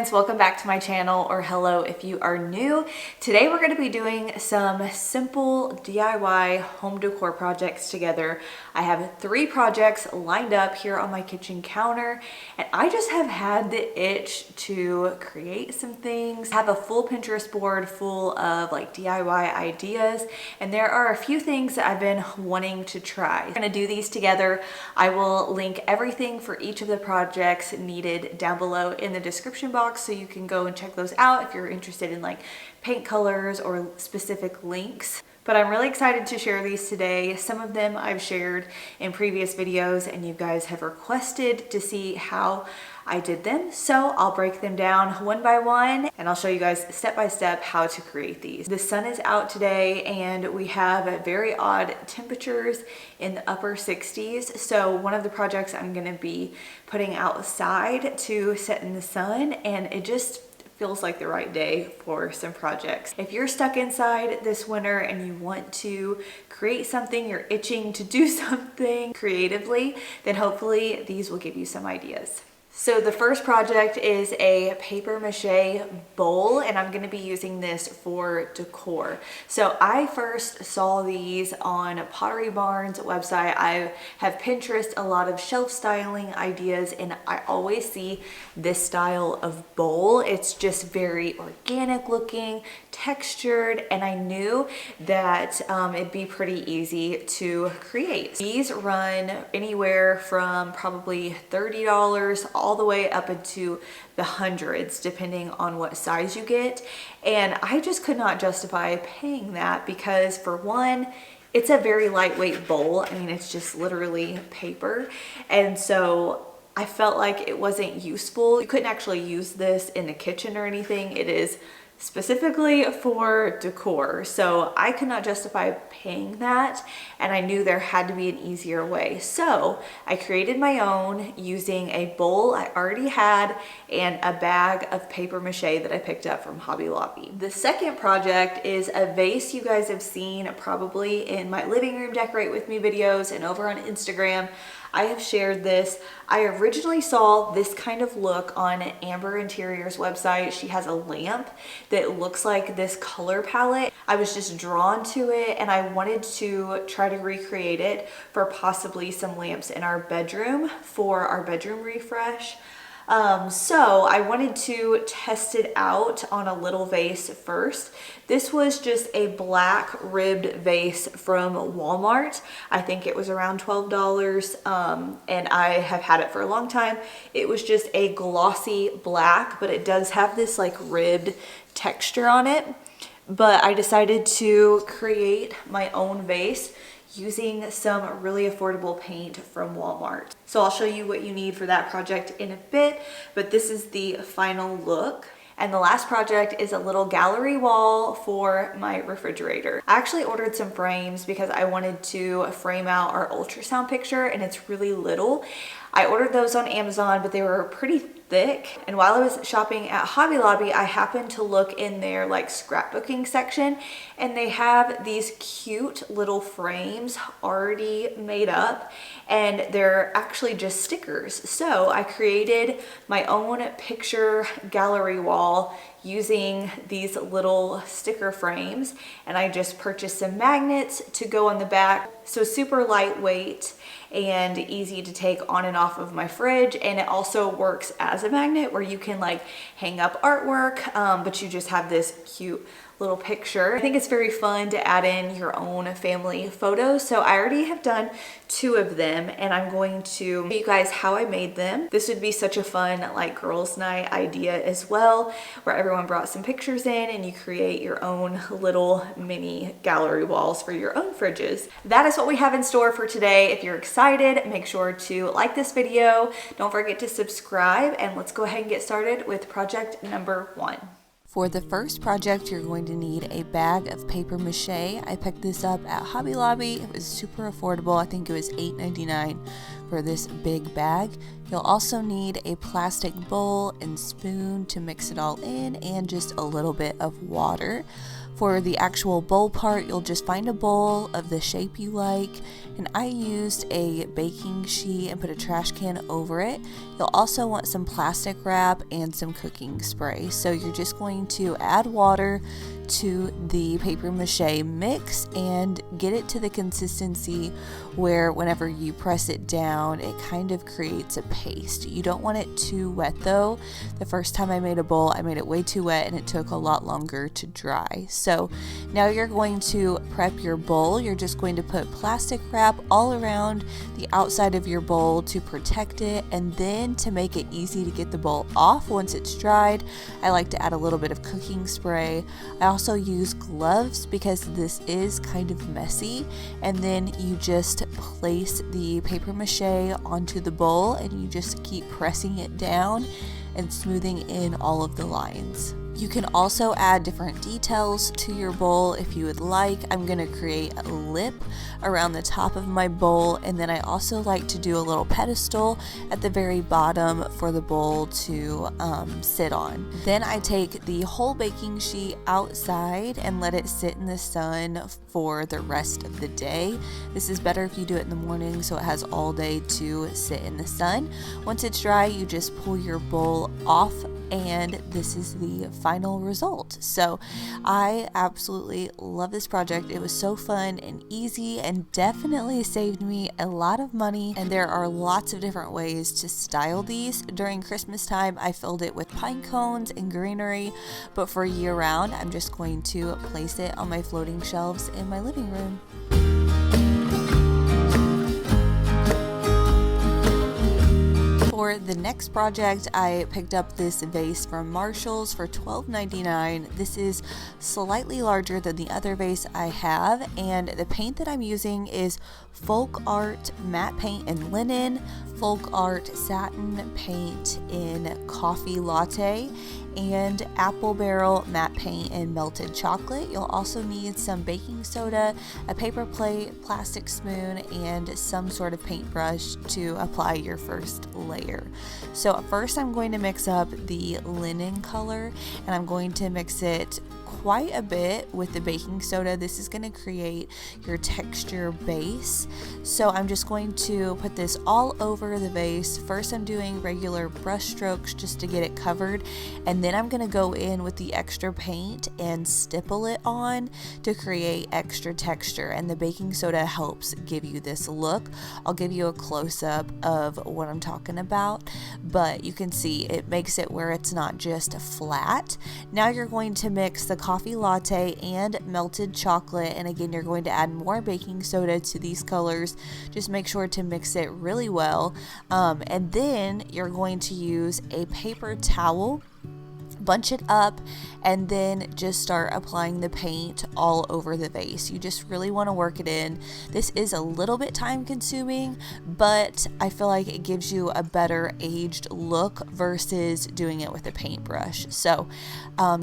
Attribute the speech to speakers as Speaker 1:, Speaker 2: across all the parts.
Speaker 1: friends, welcome back to my channel, or hello if you are new. Today we're going to be doing some simple DIY home decor projects together. I have 3 projects lined up here on my kitchen counter, and I just have had the itch to create some things. I have a full Pinterest board full of like DIY ideas, and there are a few things that I've been wanting to try. We're going to do these together. I will link everything for each of the projects needed down below in the description box, so you can go and check those out if you're interested in like paint colors or specific links. But I'm really excited to share these today. Some of them I've shared in previous videos and you guys have requested to see how I did them. So I'll break them down one by one and I'll show you guys step by step how to create these. The sun is out today and we have very odd temperatures in the upper 60s. So one of the projects I'm gonna be putting outside to set in the sun, and it just feels like the right day for some projects. If you're stuck inside this winter and you want to create something, you're itching to do something creatively, then hopefully these will give you some ideas. So the first project is a paper mache bowl, and I'm going to be using this for decor. So I first saw these on Pottery Barn's website. I have Pinterest a lot of shelf styling ideas, and I always see this style of bowl. It's just very organic looking, textured, and I knew that it'd be pretty easy to create. These run anywhere from probably $30 all the way up into the hundreds depending on what size you get, and I just could not justify paying that because, for one, it's a very lightweight bowl. I mean, it's just literally paper, and so I felt like it wasn't useful. You couldn't actually use this in the kitchen or anything. It is specifically for decor, so I could not justify paying that, and I knew there had to be an easier way. So I created my own using a bowl I already had and a bag of paper mache that I picked up from Hobby Lobby. The second project is a vase you guys have seen probably in my living room decorate with me videos and over on Instagram. I have shared this. I originally saw this kind of look on Amber Interior's website. She has a lamp that looks like this color palette. I was just drawn to it and I wanted to try to recreate it for possibly some lamps in our bedroom for our bedroom refresh. So I wanted to test it out on a little vase first. This was just a black ribbed vase from Walmart. I think it was around $12, and I have had it for a long time. It was just a glossy black, but it does have this like ribbed texture on it. But I decided to create my own vase using some really affordable paint from Walmart. So I'll show you what you need for that project in a bit, but this is the final look. And the last project is a little gallery wall for my refrigerator. I actually ordered some frames because I wanted to frame out our ultrasound picture, and it's really little. I ordered those on Amazon, but they were pretty thick. And while I was shopping at Hobby Lobby, I happened to look in their like scrapbooking section, and they have these cute little frames already made up, and they're actually just stickers. So I created my own picture gallery wall using these little sticker frames, and I just purchased some magnets to go on the back. So super lightweight and easy to take on and off of my fridge, and it also works as a magnet where you can like hang up artwork, but you just have this cute little picture. I think it's very fun to add in your own family photos. So I already have done 2 of them, and I'm going to show you guys how I made them. This would be such a fun like girls' night idea as well, where everyone brought some pictures in and you create your own little mini gallery walls for your own fridges. That is what we have in store for today. If you're excited, make sure to like this video. Don't forget to subscribe, and let's go ahead and get started with project number 1. For the first project, you're going to need a bag of paper mache. I picked this up at Hobby Lobby. It was super affordable. I think it was $8.99 for this big bag. You'll also need a plastic bowl and spoon to mix it all in, and just a little bit of water. For the actual bowl part, you'll just find a bowl of the shape you like, and I used a baking sheet and put a trash can over it. You'll also want some plastic wrap and some cooking spray. So you're just going to add water to the paper mache mix and get it to the consistency where whenever you press it down, it kind of creates a paste. You don't want it too wet though. The first time I made a bowl, I made it way too wet and it took a lot longer to dry. So now you're going to prep your bowl. You're just going to put plastic wrap all around the outside of your bowl to protect it, and then to make it easy to get the bowl off once it's dried, I like to add a little bit of cooking spray. I also use gloves because this is kind of messy, and then you just place the paper mache onto the bowl and you just keep pressing it down and smoothing in all of the lines. You can also add different details to your bowl if you would like. I'm going to create a lip around the top of my bowl, and then I also like to do a little pedestal at the very bottom for the bowl to sit on. Then I take the whole baking sheet outside and let it sit in the sun for the rest of the day. This is better if you do it in the morning so it has all day to sit in the sun. Once it's dry, you just pull your bowl off, and this is the final result. So I absolutely love this project. It was so fun and easy and definitely saved me a lot of money, and there are lots of different ways to style these. During Christmas time, I filled it with pine cones and greenery, but for year round, I'm just going to place it on my floating shelves in my living room. For the next project, I picked up this vase from Marshall's for $12.99. This is slightly larger than the other vase I have, and the paint that I'm using is Folk Art matte paint in linen, Folk Art satin paint in coffee latte, and Apple Barrel matte paint in melted chocolate. You'll also need some baking soda, a paper plate, plastic spoon, and some sort of paintbrush to apply your first layer. So first I'm going to mix up the linen color, and I'm going to mix it quite a bit with the baking soda. This is going to create your texture base. So I'm just going to put this all over the vase. First I'm doing regular brush strokes just to get it covered, and then I'm going to go in with the extra paint and stipple it on to create extra texture, and the baking soda helps give you this look. I'll give you a close-up of what I'm talking about, but you can see it makes it where it's not just flat. Now you're going to mix the coffee latte and melted chocolate, and again you're going to add more baking soda to these colors. Just make sure to mix it really well, and then you're going to use a paper towel, bunch it up, and then just start applying the paint all over the vase. You just really want to work it in. This is a little bit time consuming, but I feel like it gives you a better aged look versus doing it with a paintbrush. So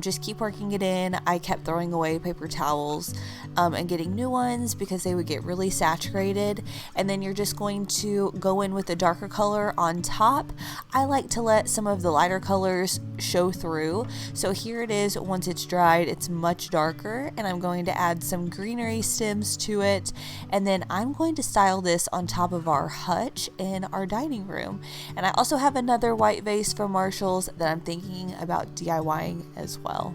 Speaker 1: just keep working it in. I kept throwing away paper towels and getting new ones because they would get really saturated, and then you're just going to go in with a darker color on top. I like to let some of the lighter colors show through. So here it is. Once it's dried, it's much darker, and I'm going to add some greenery stems to it, and then I'm going to style this on top of our hutch in our dining room. And I also have another white vase from Marshall's that I'm thinking about DIYing as well.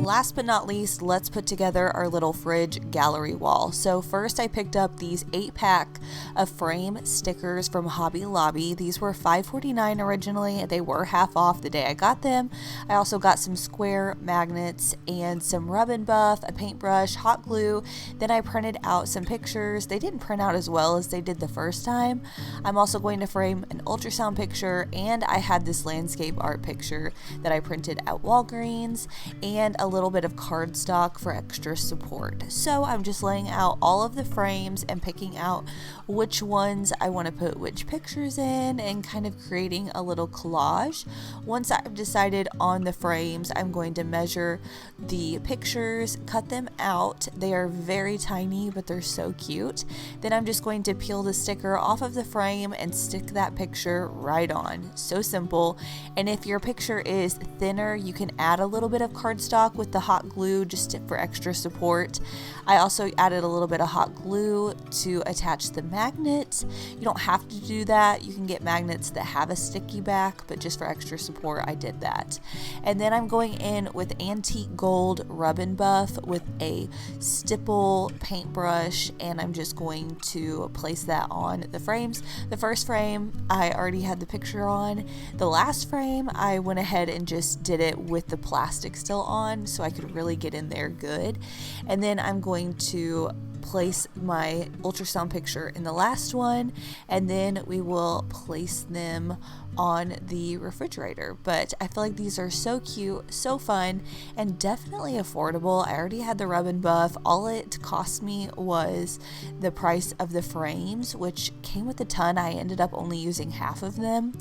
Speaker 1: Last but not least, let's put together our little fridge gallery wall. So first I picked up these 8-pack of frame stickers from Hobby Lobby. These were $5.49 originally. They were half off the day I got them. I also got some square magnets and some rub and buff, a paintbrush, hot glue. Then I printed out some pictures. They didn't print out as well as they did the first time. I'm also going to frame an ultrasound picture, and I had this landscape art picture that I printed at Walgreens, and a little bit of cardstock for extra support. So I'm just laying out all of the frames and picking out which ones I want to put which pictures in and kind of creating a little collage. Once I've decided on the frames, I'm going to measure the pictures, cut them out. They are very tiny, but they're so cute. Then I'm just going to peel the sticker off of the frame and stick that picture right on. So simple. And if your picture is thinner, you can add a little bit of cardstock with the hot glue just for extra support. I also added a little bit of hot glue to attach the magnets. You don't have to do that. You can get magnets that have a sticky back, but just for extra support, I did that. And then I'm going in with antique gold rub and buff with a stipple paintbrush, and I'm just going to place that on the frames. The first frame I already had the picture on. The last frame I went ahead and just did it with the plastic still on so I could really get in there good. And then I'm going to place my ultrasound picture in the last one, and then we will place them on the refrigerator. But I feel like these are so cute, so fun, and definitely affordable. I already had the rub and buff. All it cost me was the price of the frames, which came with a ton. I ended up only using half of them,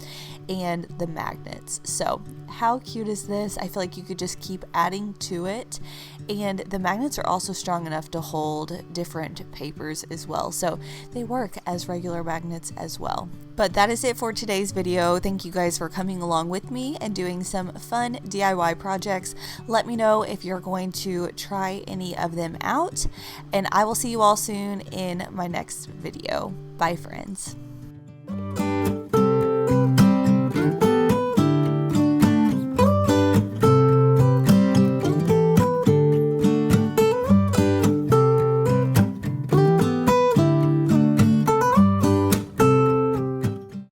Speaker 1: and the magnets. So how cute is this? I feel like you could just keep adding to it, and the magnets are also strong enough to hold different papers as well, so they work as regular magnets as well. But that is it for today's video. Thank you guys for coming along with me and doing some fun DIY projects. Let me know if you're going to try any of them out, and I will see you all soon in my next video. Bye, friends.